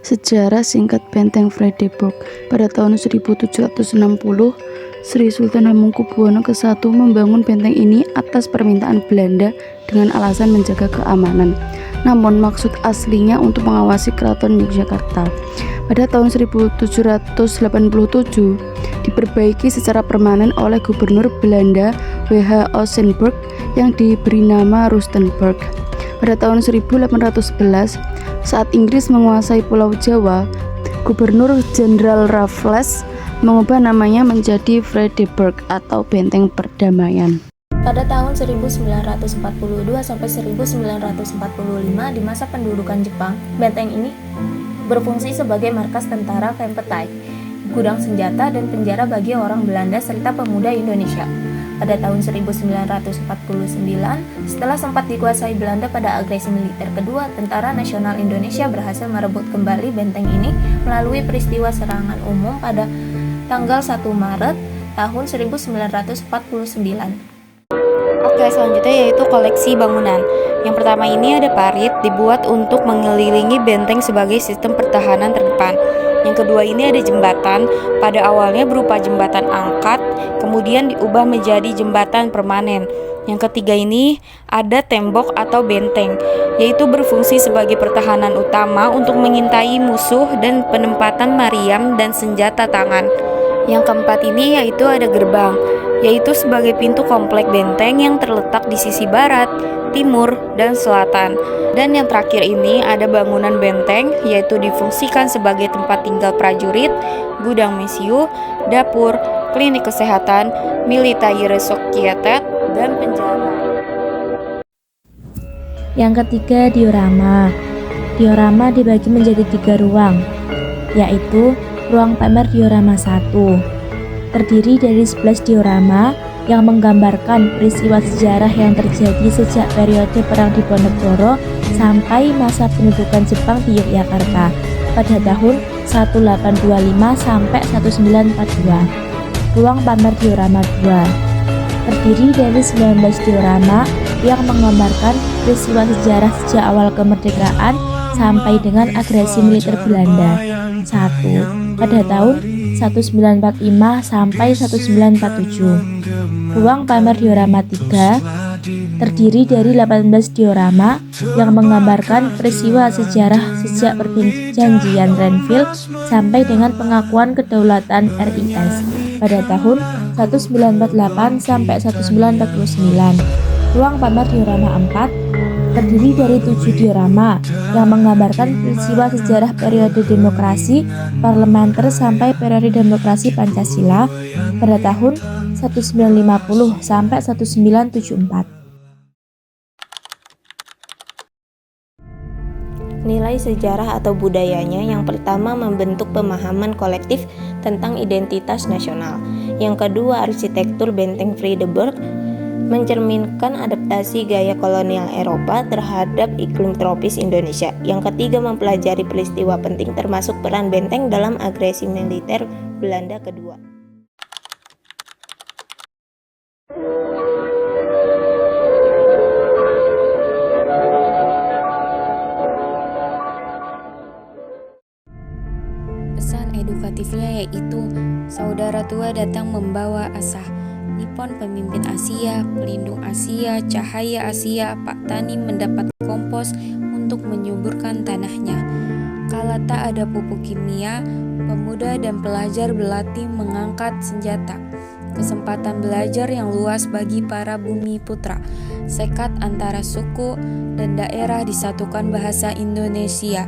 Sejarah singkat Benteng Vredenburg. Pada tahun 1760, Sri Sultan Hamengkubuwono ke-1 membangun benteng ini atas permintaan Belanda dengan alasan menjaga keamanan. Namun maksud aslinya untuk mengawasi Keraton Yogyakarta. Pada tahun 1787 diperbaiki secara permanen oleh Gubernur Belanda W.H. Ossenburg yang diberi nama Rustenburg. Pada tahun 1811, saat Inggris menguasai Pulau Jawa, Gubernur Jenderal Raffles mengubah namanya menjadi Vredenburg atau Benteng Perdamaian. Pada tahun 1942 sampai 1945 di masa pendudukan Jepang, benteng ini berfungsi sebagai markas tentara Kempeitai, gudang senjata dan penjara bagi orang Belanda serta pemuda Indonesia. Pada tahun 1949, setelah sempat dikuasai Belanda pada agresi militer kedua, Tentara Nasional Indonesia berhasil merebut kembali benteng ini melalui peristiwa serangan umum pada tanggal 1 Maret tahun 1949. Oke, selanjutnya yaitu koleksi bangunan. Yang pertama ini ada parit dibuat untuk mengelilingi benteng sebagai sistem pertahanan terdepan. Yang kedua ini ada jembatan, pada awalnya berupa jembatan angkat, kemudian diubah menjadi jembatan permanen. Yang ketiga ini ada tembok atau benteng, yaitu berfungsi sebagai pertahanan utama untuk mengintai musuh dan penempatan meriam dan senjata tangan. Yang keempat ini yaitu ada gerbang, yaitu sebagai pintu komplek benteng yang terletak di sisi barat, timur, dan selatan. Dan yang terakhir ini ada bangunan benteng, yaitu difungsikan sebagai tempat tinggal prajurit, gudang mesiu, dapur, klinik kesehatan, military society, dan penjara. Yang ketiga, diorama. Diorama dibagi menjadi 3 ruang, yaitu ruang pamer diorama 1 terdiri dari 11 diorama yang menggambarkan peristiwa sejarah yang terjadi sejak periode Perang Diponegoro sampai masa pendudukan Jepang di Yogyakarta pada tahun 1825 sampai 1942. Ruang pamer diorama 2 terdiri dari 19 diorama yang menggambarkan peristiwa sejarah sejak awal kemerdekaan sampai dengan agresi militer Belanda 1 pada tahun 1945 sampai 1947. Ruang pamer diorama 3 terdiri dari 18 diorama yang menggambarkan peristiwa sejarah sejak perjanjian Renville sampai dengan pengakuan kedaulatan RIS pada tahun 1948 sampai 1949. Ruang pamer diorama 4 terdiri dari 7 diorama yang menggambarkan peristiwa sejarah periode demokrasi parlementer sampai periode demokrasi Pancasila pada tahun 1950 sampai 1974. Nilai sejarah atau budayanya yang pertama membentuk pemahaman kolektif tentang identitas nasional. Yang kedua, arsitektur benteng Vredenburg mencerminkan adaptasi gaya kolonial Eropa terhadap iklim tropis Indonesia. Yang ketiga, mempelajari peristiwa penting termasuk peran benteng dalam agresi militer Belanda kedua. Pesan edukatifnya yaitu saudara tua datang membawa asa. Nippon pemimpin Asia, pelindung Asia, cahaya Asia, Pak Tani mendapat kompos untuk menyuburkan tanahnya. Kala tak ada pupuk kimia, pemuda dan pelajar berlatih mengangkat senjata. Kesempatan belajar yang luas bagi para bumi putra. Sekat antara suku dan daerah disatukan bahasa Indonesia.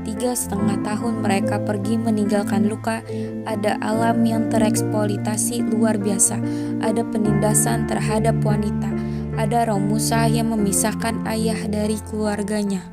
3,5 tahun mereka pergi meninggalkan luka. Ada alam yang tereksploitasi luar biasa. Ada penindasan terhadap wanita. Ada Romusa yang memisahkan ayah dari keluarganya.